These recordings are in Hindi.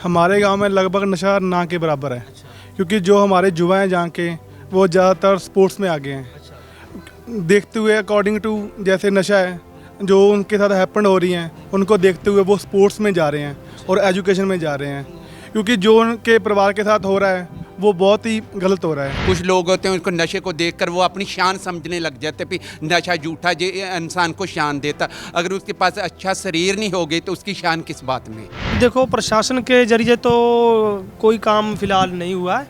हमारे गांव में लगभग नशा ना के बराबर है। क्योंकि जो हमारे युवा हैं जहाँ के, वो ज़्यादातर स्पोर्ट्स में आगे हैं। देखते हुए अकॉर्डिंग टू जैसे नशा है जो उनके साथ हैपन हो रही हैं, उनको देखते हुए वो स्पोर्ट्स में जा रहे हैं और एजुकेशन में जा रहे हैं। क्योंकि जो उनके परिवार के साथ हो रहा है वो बहुत ही गलत हो रहा है। कुछ लोग होते हैं उनको नशे को देखकर वो अपनी शान समझने लग जाते भी नशा झूठा जे इंसान को शान देता। अगर उसके पास अच्छा शरीर नहीं होगी तो उसकी शान किस बात में। देखो, प्रशासन के जरिए तो कोई काम फिलहाल नहीं हुआ है,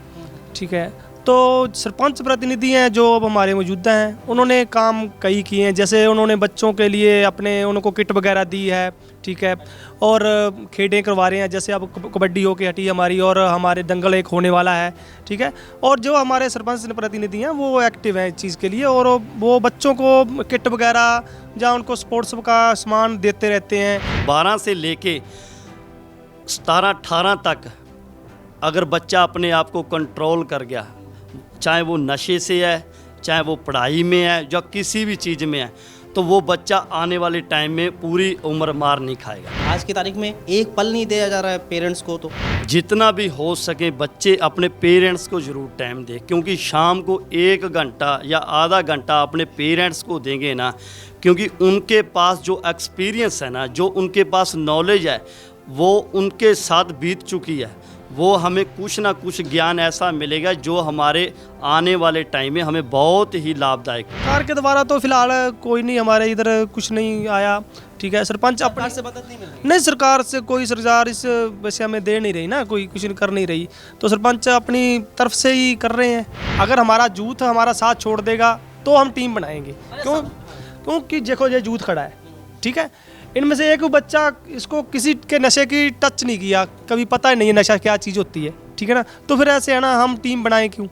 ठीक है। तो सरपंच प्रतिनिधि हैं जो अब हमारे मौजूदा हैं, उन्होंने काम कई किए हैं। जैसे उन्होंने बच्चों के लिए अपने उनको किट वगैरह दी है, ठीक है, और खेलें करवा रहे हैं। जैसे अब कबड्डी होके हटी हमारी, और हमारे दंगल एक होने वाला है, ठीक है। और जो हमारे सरपंच प्रतिनिधि हैं वो एक्टिव हैं इस चीज़ के लिए, और वो बच्चों को किट वगैरह जहाँ उनको स्पोर्ट्स का सामान देते रहते हैं। 12 से लेके 17-18 तक अगर बच्चा अपने आप को कंट्रोल कर गया, चाहे वो नशे से है, चाहे वो पढ़ाई में है, या किसी भी चीज़ में है, तो वो बच्चा आने वाले टाइम में पूरी उम्र मार नहीं खाएगा। आज की तारीख में एक पल नहीं दिया जा रहा है पेरेंट्स को। तो जितना भी हो सके बच्चे अपने पेरेंट्स को ज़रूर टाइम दें, क्योंकि शाम को 1 घंटा या आधा घंटा अपने पेरेंट्स को देंगे ना, क्योंकि उनके पास जो एक्सपीरियंस है ना, जो उनके पास नॉलेज है, वो उनके साथ बीत चुकी है। वो हमें कुछ ना कुछ ज्ञान ऐसा मिलेगा जो हमारे आने वाले टाइम में हमें बहुत ही लाभदायक है। सरकार के द्वारा तो फिलहाल कोई नहीं, हमारे इधर कुछ नहीं आया, ठीक है। सरपंच अपने से मदद नहीं मिल रही। नहीं, सरकार से कोई सरकार इस वैसे हमें दे नहीं रही ना, कोई कुछ कर नहीं रही। तो सरपंच अपनी तरफ से ही कर रहे हैं। अगर हमारा यूथ हमारा साथ छोड़ देगा तो हम टीम बनाएंगे। क्योंकि देखो ये यूथ खड़ा है, ठीक है, इनमें से एक बच्चा इसको किसी के नशे की टच नहीं किया, कभी पता ही नहीं है नशा क्या चीज़ होती है, ठीक है ना। तो फिर ऐसे है ना, हम टीम बनाएं क्यों?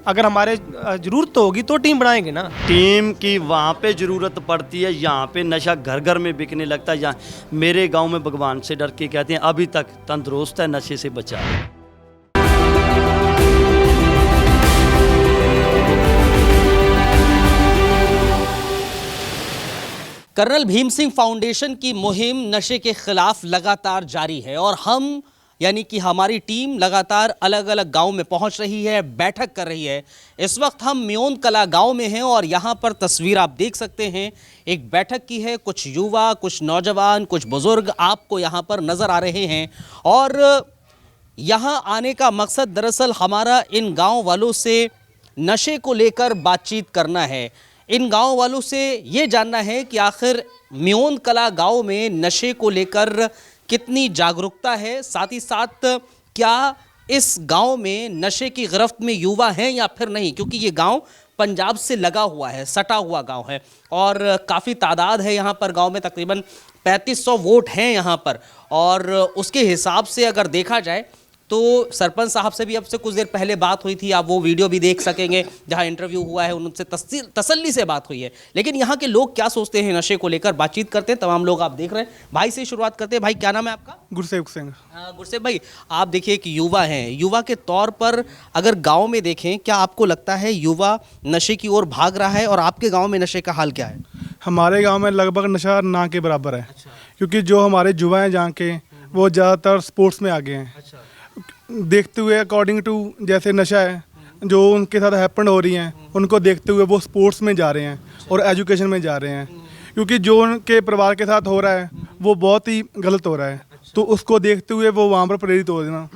अगर हमारे ज़रूरत होगी तो टीम बनाएंगे ना। टीम की वहाँ पे ज़रूरत पड़ती है, यहाँ पे नशा घर घर में बिकने लगता है। यहाँ मेरे गांव में भगवान से डर के कहते हैं अभी तक तंदुरुस्त है, नशे से बचा है। कर्नल भीम सिंह फाउंडेशन की मुहिम नशे के खिलाफ लगातार जारी है, और हम यानी कि हमारी टीम लगातार अलग अलग गांव में पहुंच रही है, बैठक कर रही है। इस वक्त हम म्योन कला गांव में हैं, और यहां पर तस्वीर आप देख सकते हैं, एक बैठक की है। कुछ युवा, कुछ नौजवान, कुछ बुजुर्ग आपको यहां पर नज़र आ रहे हैं। और यहां आने का मकसद दरअसल हमारा इन गाँव वालों से नशे को लेकर बातचीत करना है। इन गांव वालों से ये जानना है कि आखिर म्योन कला गांव में नशे को लेकर कितनी जागरूकता है, साथ ही साथ क्या इस गांव में नशे की गिरफ्त में युवा हैं या फिर नहीं, क्योंकि ये गांव पंजाब से लगा हुआ है, सटा हुआ गांव है, और काफ़ी तादाद है यहाँ पर। गांव में तकरीबन 3500 वोट हैं यहाँ पर, और उसके हिसाब से अगर देखा जाए तो सरपंच साहब से भी अब से कुछ देर पहले बात हुई थी, आप वो वीडियो भी देख सकेंगे जहां इंटरव्यू हुआ है, उनसे तसल्ली से बात हुई है। लेकिन यहाँ के लोग क्या सोचते हैं नशे को लेकर, बातचीत करते हैं। तमाम लोग आप देख रहे हैं। भाई से शुरुआत करते हैं। भाई, क्या नाम है आपका? गुरसेवक सिंह। गुरसेवक भाई, आप देखिए एक युवा हैं, युवा के तौर पर अगर गाँव में देखें, क्या आपको लगता है युवा नशे की ओर भाग रहा है, और आपके गाँव में नशे का हाल क्या है? हमारे गांव में लगभग नशा ना के बराबर है। क्योंकि जो हमारे युवा हैं जहाँ के, वो ज़्यादातर स्पोर्ट्स में आगे हैं। देखते हुए अकॉर्डिंग टू जैसे नशा है जो उनके साथ हैपन हो रही हैं, उनको देखते हुए वो स्पोर्ट्स में जा रहे हैं और एजुकेशन में जा रहे हैं। क्योंकि जो उनके परिवार के साथ हो रहा है वो बहुत ही गलत हो रहा है, तो उसको देखते हुए वो वहाँ पर प्रेरित हो जाना।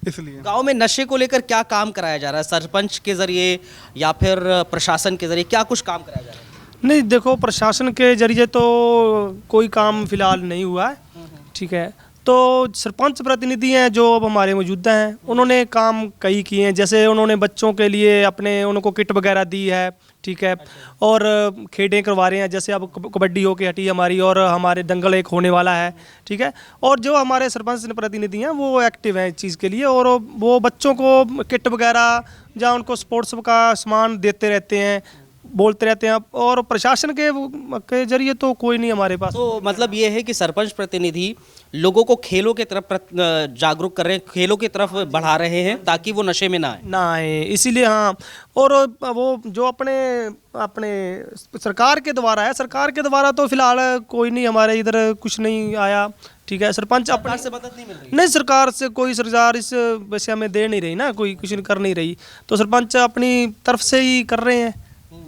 इसलिए गांव में नशे को लेकर क्या काम कराया जा रहा है, सरपंच के जरिए या फिर प्रशासन के जरिए, क्या कुछ काम कराया जा रहा है? नहीं, देखो, प्रशासन के जरिए तो कोई काम फिलहाल नहीं हुआ है, ठीक है। तो सरपंच प्रतिनिधि हैं जो अब हमारे मौजूदा हैं, उन्होंने काम कई किए हैं। जैसे उन्होंने बच्चों के लिए अपने उनको किट वगैरह दी है, ठीक है, और खेलें करवा रहे हैं। जैसे अब कबड्डी होके हटी हमारी, और हमारे दंगल एक होने वाला है, ठीक है। और जो हमारे सरपंच प्रतिनिधि हैं वो एक्टिव हैं इस चीज़ के लिए, और वो बच्चों को किट वगैरह जहाँ उनको स्पोर्ट्स का सामान देते रहते हैं, बोलते रहते हैं। और प्रशासन के जरिए तो कोई नहीं हमारे पास। तो मतलब ये है कि सरपंच प्रतिनिधि लोगों को खेलों के तरफ जागरूक कर रहे हैं, खेलों की तरफ बढ़ा रहे हैं ताकि वो नशे में ना आए, इसीलिए हाँ। और वो जो अपने सरकार के द्वारा है, सरकार के द्वारा तो फिलहाल कोई नहीं हमारे इधर कुछ नहीं आया, ठीक है। सरपंच सरकार अपने से मदद नहीं मिल रही? नहीं, सरकार से कोई सरकार इस विषय में दे नहीं रही ना, कोई कुछ कर नहीं रही, तो सरपंच अपनी तरफ से ही कर रहे हैं।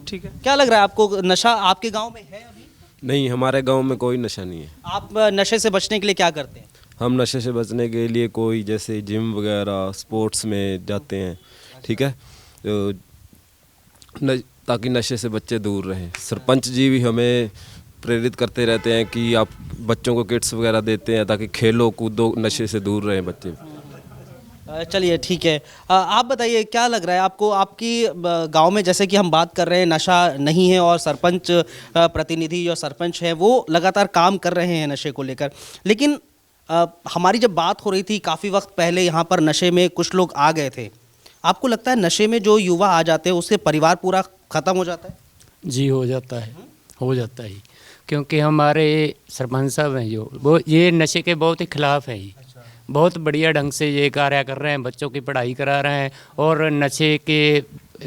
ठीक है। क्या लग रहा है आपको, नशा आपके गांव में है अभी? नहीं, हमारे गांव में कोई नशा नहीं है। आप नशे से बचने के लिए क्या करते हैं? हम नशे से बचने के लिए कोई जैसे जिम वगैरह स्पोर्ट्स में जाते हैं, ठीक है, तो ताकि नशे से बच्चे दूर रहें। सरपंच जी भी हमें प्रेरित करते रहते हैं कि आप बच्चों को किट्स वगैरह देते हैं ताकि खेलो कूदो, नशे से दूर रहें बच्चे। चलिए ठीक है। आप बताइए क्या लग रहा है आपको, आपकी गांव में जैसे कि हम बात कर रहे हैं नशा नहीं है और सरपंच प्रतिनिधि जो सरपंच है वो लगातार काम कर रहे हैं नशे को लेकर, लेकिन हमारी जब बात हो रही थी काफ़ी वक्त पहले यहाँ पर नशे में कुछ लोग आ गए थे, आपको लगता है नशे में जो युवा आ जाते हैं उससे परिवार पूरा ख़त्म हो जाता है? जी हो जाता है, हो जाता है, क्योंकि हमारे सरपंच साहब हैं जो वो ये नशे के बहुत ही खिलाफ हैं, बहुत बढ़िया ढंग से ये कार्य कर रहे हैं, बच्चों की पढ़ाई करा रहे हैं और नशे के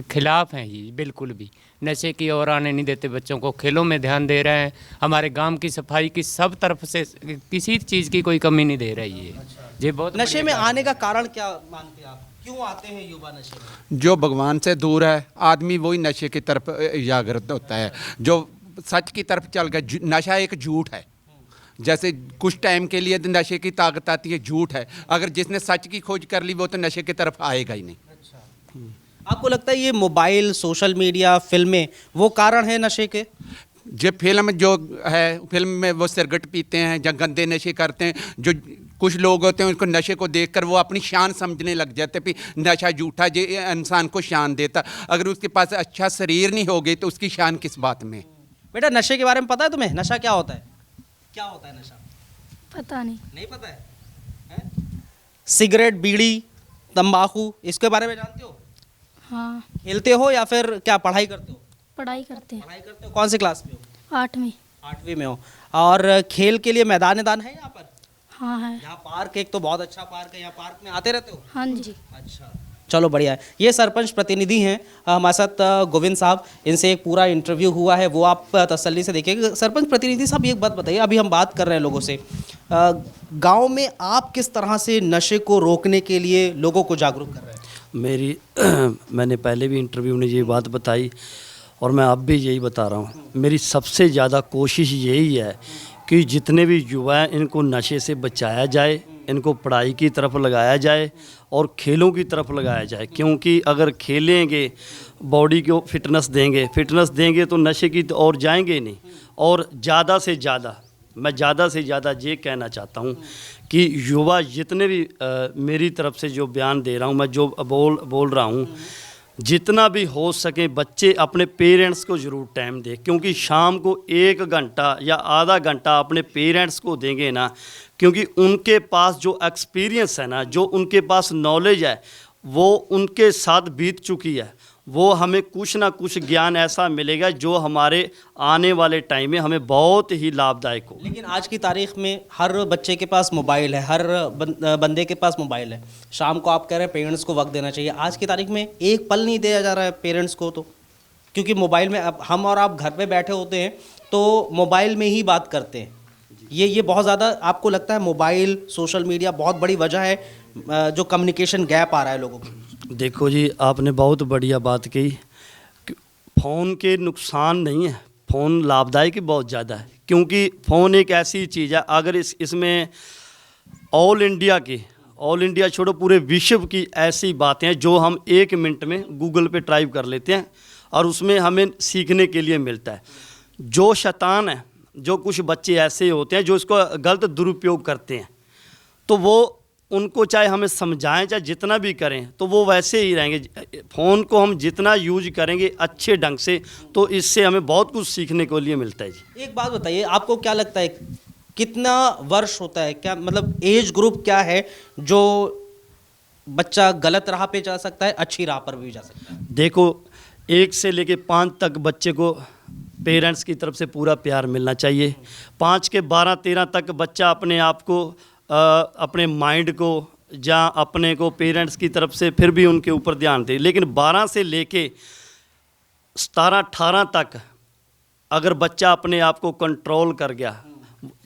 खिलाफ हैं ये, बिल्कुल भी नशे की ओर आने नहीं देते, बच्चों को खेलों में ध्यान दे रहे हैं, हमारे गांव की सफाई की सब तरफ से किसी चीज़ की कोई कमी नहीं दे रही है। ये बहुत नशे में आने का कारण क्या मानते हैं आप, क्यों आते हैं युवा नशे में? जो भगवान से दूर है आदमी वही नशे की तरफ जागृत होता है, जो सच की तरफ चल गया। नशा एक झूठ है, जैसे कुछ टाइम के लिए नशे की ताकत आती है, झूठ है। अगर जिसने सच की खोज कर ली वो तो नशे की तरफ आएगा ही नहीं। आपको लगता है ये मोबाइल, सोशल मीडिया, फिल्में वो कारण है नशे के? जो फिल्म जो है, फिल्म में वो सिगरेट पीते हैं या गंदे नशे करते हैं, जो कुछ लोग होते हैं उनको नशे को देखकर वो अपनी शान समझने लग जाते हैं, भी नशा झूठा जो इंसान को शान देता। अगर उसके पास अच्छा शरीर नहीं होगी तो उसकी शान किस बात में? बेटा नशे के बारे में पता है तुम्हें? नशा क्या होता है? क्या होता है नशा? पता नहीं। नहीं पता है, सिगरेट, बीड़ी, तंबाकू, इसके बारे में जानते हो? हाँ, खेलते हो या फिर क्या पढ़ाई करते हो? पढ़ाई करते हैं। पढ़ाई करते हो। कौन से क्लास में हो? 8वीं। 8वीं में हो। और खेल के लिए मैदान है यहाँ पर? हाँ है। यहाँ पार्क, एक तो बहुत अच्छा पार्क है, यहाँ पार्क में आते रहते हो? हाँ जी। अच्छा, चलो बढ़िया है। ये सरपंच प्रतिनिधि हैं हमारे साथ गोविंद साहब, इनसे एक पूरा इंटरव्यू हुआ है, वो आप तसल्ली से देखिएगा। सरपंच प्रतिनिधि साहब एक बात बताइए, अभी हम बात कर रहे हैं लोगों से, गांव में आप किस तरह से नशे को रोकने के लिए लोगों को जागरूक कर रहे हैं? मैंने पहले भी इंटरव्यू में ये बात बताई और मैं अब भी यही बता रहा हूँ, मेरी सबसे ज़्यादा कोशिश यही है कि जितने भी युवा हैं इनको नशे से बचाया जाए, इनको पढ़ाई की तरफ लगाया जाए और खेलों की तरफ लगाया जाए, क्योंकि अगर खेलेंगे, बॉडी को फिटनेस देंगे तो नशे की तो और जाएंगे नहीं। और ज़्यादा से ज़्यादा मैं ज़्यादा से ज़्यादा ये कहना चाहता हूँ कि युवा जितने भी मेरी तरफ से जो बयान दे रहा हूँ, मैं जो बोल रहा हूँ, जितना भी हो सके बच्चे अपने पेरेंट्स को ज़रूर टाइम दें, क्योंकि शाम को 1 घंटा या आधा घंटा अपने पेरेंट्स को देंगे ना, क्योंकि उनके पास जो एक्सपीरियंस है ना, जो उनके पास नॉलेज है, वो उनके साथ बीत चुकी है, वो हमें कुछ ना कुछ ज्ञान ऐसा मिलेगा जो हमारे आने वाले टाइम में हमें बहुत ही लाभदायक हो। लेकिन आज की तारीख में हर बच्चे के पास मोबाइल है, हर बंदे के पास मोबाइल है। शाम को आप कह रहे हैं पेरेंट्स को वक्त देना चाहिए, आज की तारीख में एक पल नहीं दिया जा रहा है पेरेंट्स को, तो क्योंकि मोबाइल में अब हम और आप घर पे बैठे होते हैं तो मोबाइल में ही बात करते हैं। ये बहुत ज़्यादा आपको लगता है मोबाइल, सोशल मीडिया बहुत बड़ी वजह है जो कम्युनिकेशन गैप आ रहा है लोगों को? देखो जी, आपने बहुत बढ़िया बात की। फ़ोन के नुकसान नहीं है, फ़ोन लाभदायक ही बहुत ज़्यादा है, क्योंकि फ़ोन एक ऐसी चीज़ है, अगर इसमें ऑल इंडिया छोड़ो पूरे विश्व की ऐसी बातें हैं जो हम 1 मिनट में गूगल पे टाइप कर लेते हैं और उसमें हमें सीखने के लिए मिलता है। जो शैतान है, जो कुछ बच्चे ऐसे होते हैं जो इसको गलत दुरुपयोग करते हैं, तो वो उनको चाहे हमें समझाएं, चाहे जितना भी करें, तो वो वैसे ही रहेंगे। फ़ोन को हम जितना यूज करेंगे अच्छे ढंग से, तो इससे हमें बहुत कुछ सीखने के लिए मिलता है जी। एक बात बताइए, आपको क्या लगता है कितना वर्ष होता है, क्या मतलब एज ग्रुप क्या है जो बच्चा गलत राह पे जा सकता है, अच्छी राह पर भी जा सकता है? देखो, 1 से लेके 5 तक बच्चे को पेरेंट्स की तरफ से पूरा प्यार मिलना चाहिए। 5 के 12-13 तक बच्चा अपने आप को अपने माइंड को या अपने को पेरेंट्स की तरफ से फिर भी उनके ऊपर ध्यान दे, लेकिन 12 से लेके 17-18 तक अगर बच्चा अपने आप को कंट्रोल कर गया,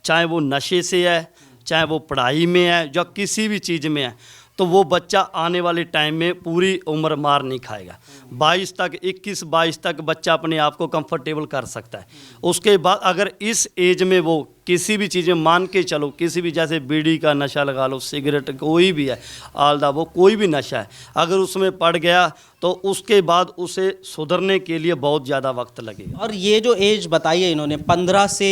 चाहे वो नशे से है, चाहे वो पढ़ाई में है या किसी भी चीज़ में है, तो वो बच्चा आने वाले टाइम में पूरी उम्र मार नहीं खाएगा। 22 तक 21-22 तक बच्चा अपने आप को कंफर्टेबल कर सकता है। उसके बाद अगर इस एज में वो किसी भी चीज़ में मान के चलो, किसी भी जैसे बीड़ी का नशा लगा लो, सिगरेट कोई भी है, आलदा वो कोई भी नशा है, अगर उसमें पड़ गया तो उसके बाद उसे सुधरने के लिए बहुत ज़्यादा वक्त लगेगा। और ये जो एज बताई है इन्होंने 15 से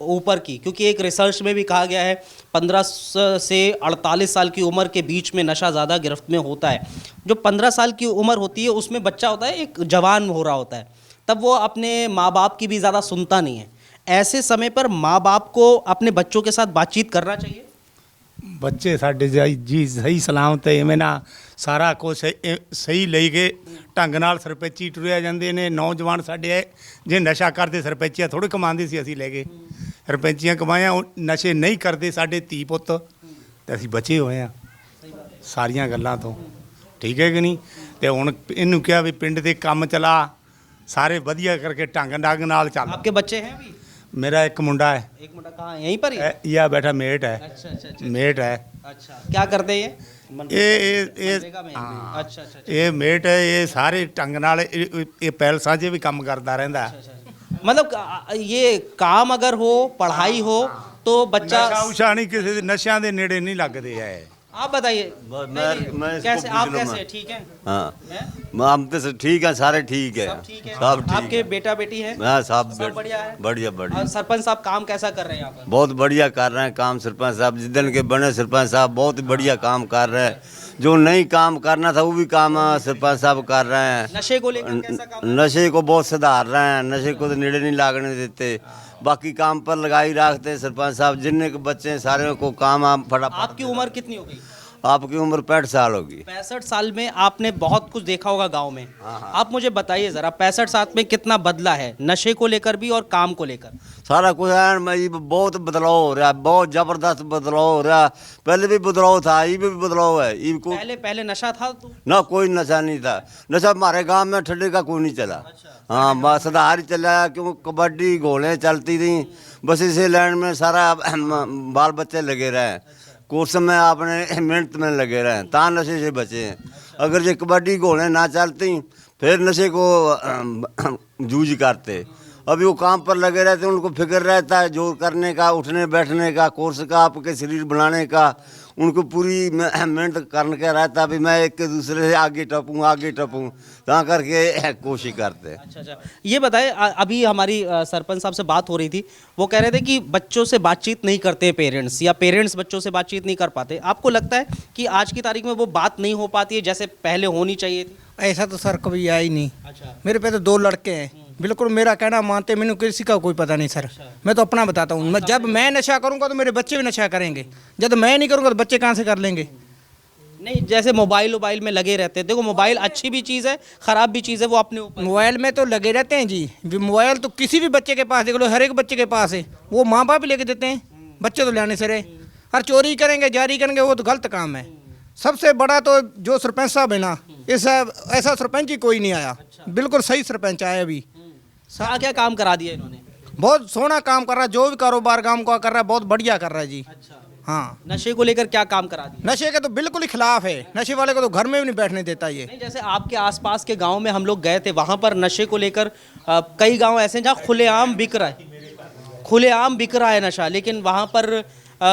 ऊपर की, क्योंकि एक रिसर्च में भी कहा गया है 15 से 48 साल की उम्र के बीच में नशा ज़्यादा गिरफ्त में होता है। जो 15 साल की उम्र होती है उसमें बच्चा होता है, एक जवान हो रहा होता है, तब वो अपने माँ बाप की भी ज़्यादा सुनता नहीं है। ऐसे समय पर माँ बाप को अपने बच्चों के साथ बातचीत करना चाहिए। ਬੱਚੇ ਸਾਡੇ ਜੀ ਸਹੀ ਸਲਾਮਤ ਐਵੇਂ ਨਾ ਸਾਰਾ ਕੁਝ ਸਹੀ ਲਈ ਕੇ ਢੰਗ ਨਾਲ ਸਰਪੰਚੀ ਟੁਰਿਆ ਜਾਂਦੇ ਨੇ। ਨੌਜਵਾਨ ਸਾਡੇ ਜੇ ਨਸ਼ਾ ਕਰਦੇ ਸਰਪੰਚੀਆਂ ਥੋੜ੍ਹੇ ਕਮਾਉਂਦੇ ਸੀ, ਅਸੀਂ ਲੈ ਗਏ ਸਰਪੰਚੀਆਂ ਕਮਾਇਆ। ਨਸ਼ੇ ਨਹੀਂ ਕਰਦੇ ਸਾਡੇ ਧੀ ਪੁੱਤ ਤੇ ਅਸੀਂ ਬਚੇ ਹੋਏ ਆ ਸਾਰੀਆਂ ਗੱਲਾਂ ਤੋਂ, ਠੀਕ ਹੈ ਕਿ ਨਹੀਂ। ਤੇ ਹੁਣ ਇਹਨੂੰ ਕਿਹਾ ਵੀ ਪਿੰਡ ਦੇ ਕੰਮ ਚਲਾ, ਸਾਰੇ ਵਧੀਆ ਕਰਕੇ ਢੰਗ ਨਾਲ ਚੱਲ। आपके बच्चे हैं अभी? मेरा एक मुंडा है, एक मुंडा कहाँ है? यहीं पर ही? यह बैठा मेट है, अच्छा अच्छा अच्छा मेट है। अच्छा, क्या करते हैं ये? मनरेगा में? हाँ, अच्छा अच्छा ਇਹ ਮੇਟ ਹੈ, ਇਹ ਸਾਰੇ ਢੰਗ ਨਾਲ ਇਹ ਪੈਲਸਾਂ 'ਚ ਵੀ ਕੰਮ ਕਰਦਾ ਰਹਿੰਦਾ। मतलब ये काम अगर हो, पढ़ाई हो तो बच्चा। ਨਸ਼ਾ ਉਸ਼ਾ ਨਹੀਂ, ਕਿਸੇ ਦੇ ਨਸ਼ਿਆਂ ਦੇ ਨੇੜੇ ਨਹੀਂ ਲੱਗਦੇ ਹੈ। आप बताइए मैं कैसे, आप कैसे हैं? ठीक हैं? हाँ, हैं? हम तो ठीक है, सारे ठीक है, सब ठीक है? सब ठीक आपके बेटा बेटी है? हाँ, सब बढ़िया है? बढ़िया बढ़िया, और सरपंच साहब काम कैसा कर रहे हैं यहाँ पर? बहुत बढ़िया कर रहे हैं काम सरपंच साहब। जिस के बने सरपंच साहब बहुत बढ़िया काम कर रहे हैं। जो नहीं काम करना था वो भी काम सरपंच साहब कर रहे हैं। नशे को लेकर कैसा काम? नशे को बहुत सुधार रहे हैं, नशे को तो नेड़े नहीं लागने देते, बाकी काम पर लगाई रखते सरपंच साहब। जितने के बच्चे हैं सारे को काम फटाफट। आपकी उम्र कितनी हो गई? आपकी उम्र 65 साल होगी। 65 साल में आपने बहुत कुछ देखा होगा गांव में। आप मुझे बताइए ज़रा 65 साल में कितना बदला है, नशे को लेकर भी और काम को लेकर? सारा कुछ है, बहुत बदलाव हो रहा है, बहुत ज़बरदस्त बदलाव हो रहा है। पहले भी बदलाव था, ये भी बदलाव है। ये को पहले नशा था तो? ना, कोई नशा नहीं था। नशा हमारे गांव में ठंडे का कोई नहीं चला। हाँ, बस सुधार ही चला, क्यों कबड्डी घोड़े चलती थी, बस इसी लाइन में सारा बाल बच्चे लगे रहे। कोर्स में आपने मेहनत में लगे रहे, ता नशे से बचे हैं। अगर ये कबड्डी घोड़े ना चलती फिर नशे को जूझ करते। अभी वो काम पर लगे रहते, उनको फिक्र रहता है जोर करने का, उठने बैठने का, कोर्स का, आपके शरीर बनाने का। उनको पूरी मेहनत करने का रहता है भी मैं एक दूसरे से आगे टपूँ ता करके कोशिश करते हैं। अच्छा अच्छा, ये बताएं अभी हमारी सरपंच साहब से बात हो रही थी, वो कह रहे थे कि बच्चों से बातचीत नहीं करते पेरेंट्स, या पेरेंट्स बच्चों से बातचीत नहीं कर पाते। आपको लगता है कि आज की तारीख में वो बात नहीं हो पाती है जैसे पहले होनी चाहिए थी? ऐसा तो सर कभी आया ही नहीं। अच्छा, मेरे पे तो 2 लड़के हैं, बिल्कुल मेरा कहना मानते, मैंने किसी का कोई पता नहीं सर। मैं तो अपना बताता हूँ, मैं जब मैं नशा करूँगा तो मेरे बच्चे भी नशा करेंगे, जब मैं नहीं करूँगा तो बच्चे कहाँ से कर लेंगे। नहीं, जैसे मोबाइल में लगे रहते हैं, देखो मोबाइल अच्छी भी चीज़ है, ख़राब भी चीज़ है, वो अपने ऊपर। मोबाइल में तो लगे रहते हैं जी, मोबाइल तो किसी भी बच्चे के पास देख लो, हर एक बच्चे के पास है, वो माँ बाप भी लेके देते हैं, बच्चे तो लाने से रहे। और चोरी करेंगे, जारी करेंगे, वो तो गलत काम है। सबसे बड़ा तो जो सरपंच साहब है ना, ऐसा सरपंच ही कोई नहीं आया, बिल्कुल सही सरपंच आया अभी। क्या क्या काम करा दिया इन्होंने? बहुत सोना काम कर रहा है, जो भी कारोबार गांव का कर रहा है बहुत बढ़िया कर रहा है जी। अच्छा, हाँ, नशे को लेकर क्या काम करा दिया? नशे के तो बिल्कुल ही खिलाफ है, नशे वाले को तो घर में भी नहीं बैठने देता ये। नहीं, जैसे आपके आसपास के गांव में हम लोग गए थे, वहाँ पर नशे को लेकर कई गांव ऐसे हैं जहाँ खुलेआम बिक रहा है नशा, लेकिन वहाँ पर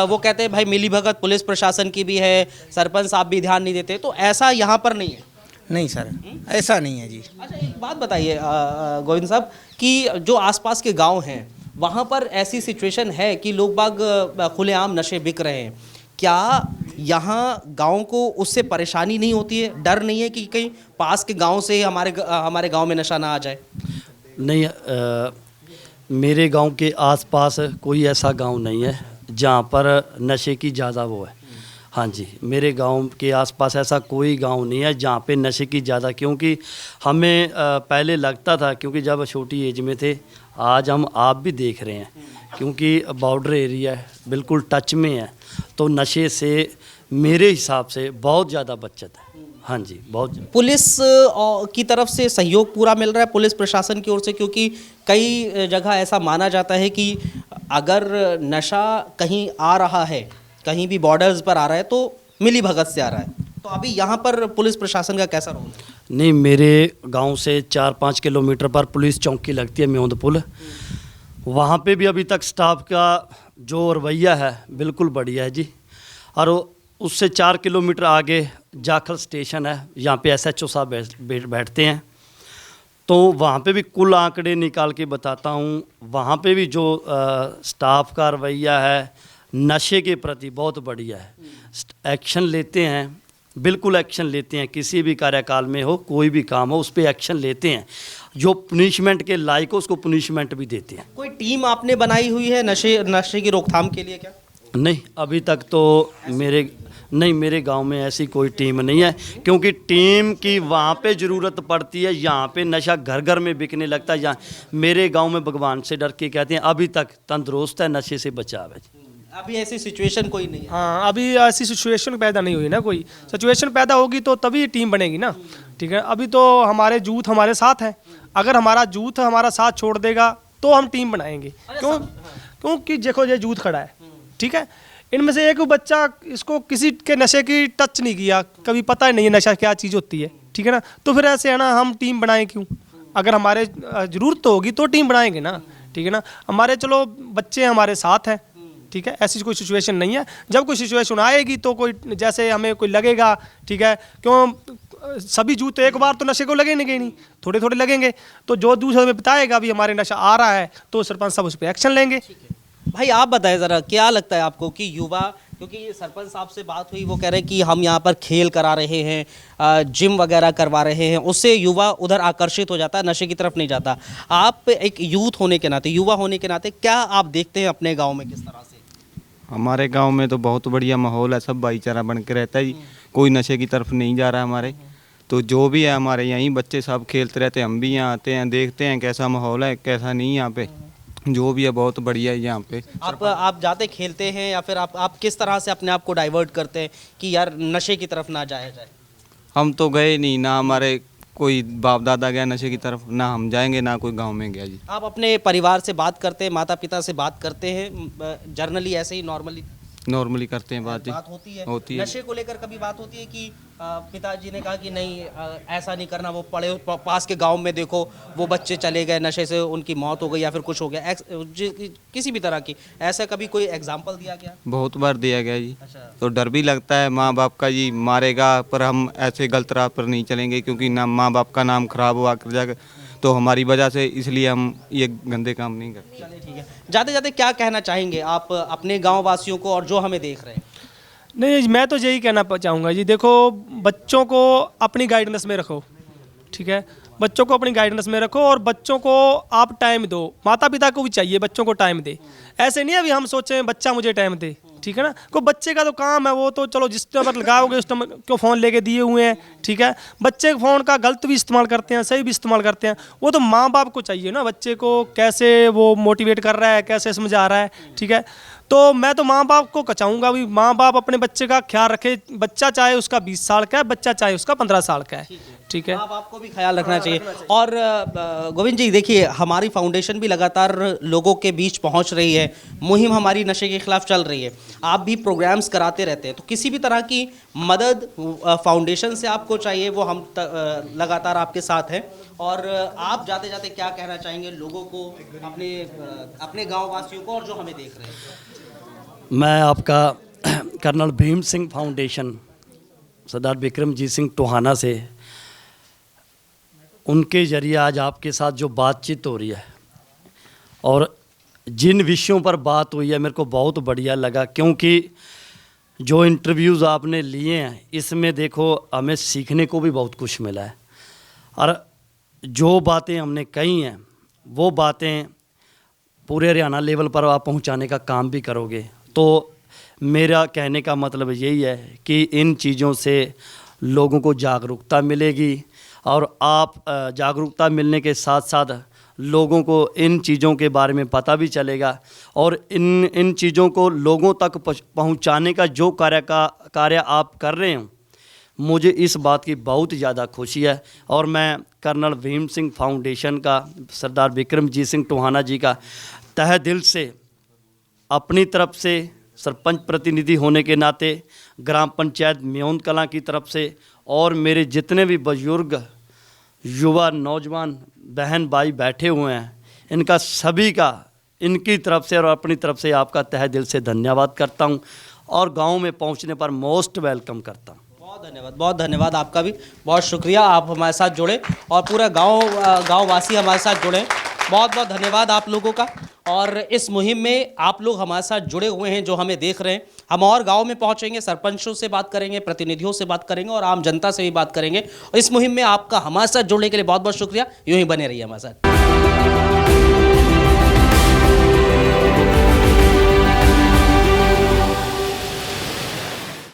वो कहते हैं भाई मिली भगत पुलिस प्रशासन की भी है, सरपंच साहब भी ध्यान नहीं देते, तो ऐसा यहाँ पर नहीं है? नहीं सर, ऐसा नहीं है जी। अच्छा, एक बात बताइए गोविंद साहब कि जो आसपास के गांव हैं वहाँ पर ऐसी सिचुएशन है कि लोग बाग खुलेआम नशे बिक रहे हैं, क्या यहाँ गांव को उससे परेशानी नहीं होती है, डर नहीं है कि कहीं पास के गांव से हमारे गांव में नशा ना आ जाए? नहीं, मेरे गांव के आसपास कोई ऐसा गांव नहीं है जहाँ पर नशे की ज़्यादा वो है। हाँ जी, मेरे गांव के आसपास ऐसा कोई गांव नहीं है जहाँ पे नशे की ज़्यादा, क्योंकि हमें पहले लगता था, क्योंकि जब छोटी एज में थे, आज हम आप भी देख रहे हैं, क्योंकि बॉर्डर एरिया है, बिल्कुल टच में है, तो नशे से मेरे हिसाब से बहुत ज़्यादा बचत है। हाँ जी, बहुत। पुलिस की तरफ से सहयोग पूरा मिल रहा है, पुलिस प्रशासन की ओर से, क्योंकि कई जगह ऐसा माना जाता है कि अगर नशा कहीं आ रहा है, कहीं भी बॉर्डर्स पर आ रहा है तो मिली भगत से आ रहा है, तो अभी यहाँ पर पुलिस प्रशासन का कैसा रोल है? नहीं, मेरे गांव से 4-5 किलोमीटर पर पुलिस चौकी लगती है म्योंद पुल। वहाँ पे भी अभी तक स्टाफ का जो रवैया है बिल्कुल बढ़िया है जी। और उससे 4 किलोमीटर आगे जाखल स्टेशन है, यहाँ पे SHO साहब बैठते हैं। तो वहाँ पे भी कुल आंकड़े निकाल के बताता हूँ, वहाँ पे भी जो स्टाफ का रवैया है नशे के प्रति बहुत बढ़िया है। एक्शन लेते हैं, बिल्कुल एक्शन लेते हैं, किसी भी कार्यकाल में हो, कोई भी काम हो, उस पर एक्शन लेते हैं। जो पनिशमेंट के लायक हो उसको पनिशमेंट भी देते हैं। कोई टीम आपने बनाई हुई है नशे की रोकथाम के लिए क्या? नहीं, अभी तक तो मेरे गांव में ऐसी कोई टीम नहीं है, क्योंकि टीम की वहाँ पे ज़रूरत पड़ती है। यहाँ पे नशा घर घर में बिकने लगता है। यहाँ मेरे गांव में भगवान से डर के कहते हैं अभी तक तंदुरुस्त है, नशे से बचाव है। अभी ऐसी सिचुएशन कोई नहीं है। हाँ, अभी ऐसी सिचुएशन पैदा नहीं हुई ना, कोई सिचुएशन पैदा होगी तो तभी टीम बनेगी ना। ठीक है, अभी तो हमारे यूथ हमारे साथ है। अगर हमारा यूथ हमारा साथ छोड़ देगा तो हम टीम बनाएंगे। क्योंकि देखो ये यूथ खड़ा है, ठीक है, इनमें से एक बच्चा इसको किसी के नशे की टच नहीं किया, कभी पता ही नहीं है नशा क्या चीज़ होती है, ठीक है ना। तो फिर ऐसे है ना, हम टीम बनाएं क्यों? अगर हमारे ज़रूरत तो होगी तो टीम बनाएंगे ना, ठीक है ना। हमारे चलो बच्चे हमारे साथ हैं, ठीक है, ऐसी कोई सिचुएशन नहीं है। जब कोई सिचुएशन आएगी तो कोई जैसे हमें कोई लगेगा, ठीक है, क्यों सभी जूते एक बार तो नशे को लगेंगे नहीं, थोड़े थोड़े लगेंगे। तो जो दूसरे में बताएगा अभी हमारे नशा आ रहा है तो सरपंच साहब उस पर एक्शन लेंगे। भाई आप बताएं ज़रा, क्या लगता है आपको कि युवा, क्योंकि सरपंच साहब से बात हुई, वो कह रहे हैं कि हम यहाँ पर खेल करा रहे हैं, जिम वगैरह करवा रहे हैं, उससे युवा उधर आकर्षित हो जाता है, नशे की तरफ नहीं जाता। आप एक यूथ होने के नाते, युवा होने के नाते, क्या आप देखते हैं अपने गाँव में किस तरह से? हमारे गांव में तो बहुत बढ़िया माहौल है, सब भाईचारा बन के रहता है जी। कोई नशे की तरफ नहीं जा रहा है हमारे। तो जो भी है हमारे यहीं बच्चे सब खेलते रहते हैं, हम भी यहाँ आते हैं, देखते हैं कैसा माहौल है कैसा नहीं। यहाँ पे जो भी है बहुत बढ़िया है यहाँ पे। आप जाते खेलते हैं या फिर आप किस तरह से अपने आप को डाइवर्ट करते हैं कि यार नशे की तरफ ना जाया जाए? हम तो गए नहीं, ना हमारे कोई बाप दादा गया नशे की तरफ, ना हम जाएंगे, ना कोई गांव में गया जी। आप अपने परिवार से बात करते हैं, माता पिता से बात करते हैं, जर्नली ऐसे ही नॉर्मली करते हैं बात जी। बात होती है। नशे को लेकर कभी बात होती है कि पिताजी ने कहा कि नहीं ऐसा नहीं करना, वो पड़े पास के गांव में देखो वो बच्चे चले गए नशे से, उनकी मौत हो गई या फिर कुछ हो गया, किसी भी तरह की, ऐसा कभी कोई एग्जाम्पल दिया गया? बहुत बार दिया गया जी। तो डर भी लगता है माँ बाप का जी, मारेगा, पर हम ऐसे गलत राह पर नहीं चलेंगे, क्योंकि ना माँ बाप का नाम खराब हुआ कर जाएगा तो हमारी वजह से, इसलिए हम ये गंदे काम नहीं करते। चलिए ठीक है, जाते जाते क्या कहना चाहेंगे आप अपने गाँव वासियों को और जो हमें देख रहे हैं? नहीं, मैं तो यही कहना चाहूँगा जी, देखो बच्चों को अपनी गाइडेंस में रखो, ठीक है, बच्चों को अपनी गाइडेंस में रखो और बच्चों को आप टाइम दो। माता पिता को भी चाहिए बच्चों को टाइम दे। ऐसे नहीं अभी हम सोचें बच्चा मुझे टाइम दे, ठीक है ना। को बच्चे का तो काम है, वो तो चलो जिस टाइम पर लगाओगे उस टाइम क्यों फ़ोन लेके दिए हुए हैं, ठीक है। बच्चे फ़ोन का गलत भी इस्तेमाल करते हैं, सही भी इस्तेमाल करते हैं, वो तो माँ बाप को चाहिए ना बच्चे को कैसे वो मोटिवेट कर रहा है, कैसे समझा रहा है, ठीक है। तो मैं तो माँ बाप को चाहूँगा भी माँ बाप अपने बच्चे का ख्याल रखे, बच्चा चाहे उसका 20 साल का है, बच्चा चाहे उसका 15 साल का है, ठीक है। माँ बाप को भी ख्याल रखना चाहिए। और गोविंद जी देखिए, हमारी फाउंडेशन भी लगातार लोगों के बीच पहुंच रही है, मुहिम हमारी नशे के खिलाफ चल रही है, आप भी प्रोग्राम्स कराते रहते हैं, तो किसी भी तरह की मदद फाउंडेशन से आपको चाहिए वो हम लगातार आपके साथ हैं। और आप जाते जाते क्या कहना चाहेंगे लोगों को, अपने गाँव वासियों को और जो हमें देख रहे हैं? मैं आपका कर्नल भीम सिंह फाउंडेशन सरदार विक्रमजीत सिंह टोहाना से, उनके जरिए आज आपके साथ जो बातचीत हो रही है और जिन विषयों पर बात हुई है मेरे को बहुत बढ़िया लगा, क्योंकि जो इंटरव्यूज़ आपने लिए हैं इसमें देखो हमें सीखने को भी बहुत कुछ मिला है। और जो बातें हमने कही हैं वो बातें पूरे हरियाणा लेवल पर आप पहुंचाने का काम भी करोगे। तो मेरा कहने का मतलब यही है कि इन चीज़ों से लोगों को जागरूकता मिलेगी और आप जागरूकता मिलने के साथ साथ लोगों को इन चीज़ों के बारे में पता भी चलेगा और इन चीज़ों को लोगों तक पहुंचाने का जो कार्य आप कर रहे हो, मुझे इस बात की बहुत ज़्यादा खुशी है। और मैं कर्नल भीम सिंह फाउंडेशन का, सरदार विक्रमजीत सिंह टोहाना जी का तहे दिल से अपनी तरफ से सरपंच प्रतिनिधि होने के नाते, ग्राम पंचायत म्योन कलां की तरफ से और मेरे जितने भी बुजुर्ग युवा नौजवान बहन भाई बैठे हुए हैं, इनका सभी का इनकी तरफ से और अपनी तरफ से आपका तहे दिल से धन्यवाद करता हूं और गांव में पहुंचने पर मोस्ट वेलकम करता हूं। बहुत धन्यवाद आपका भी, बहुत शुक्रिया आप हमारे साथ जुड़े और पूरा गांववासी हमारे साथ जुड़े। बहुत बहुत धन्यवाद आप लोगों का। और इस मुहिम में आप लोग हमारे साथ जुड़े हुए हैं जो हमें देख रहे हैं। हम और गांव में पहुंचेंगे, सरपंचों से बात करेंगे, प्रतिनिधियों से बात करेंगे और आम जनता से भी बात करेंगे। और इस मुहिम में आपका हमारे साथ जुड़ने के लिए बहुत बहुत शुक्रिया। यूं ही बने रहिए हमारे साथ।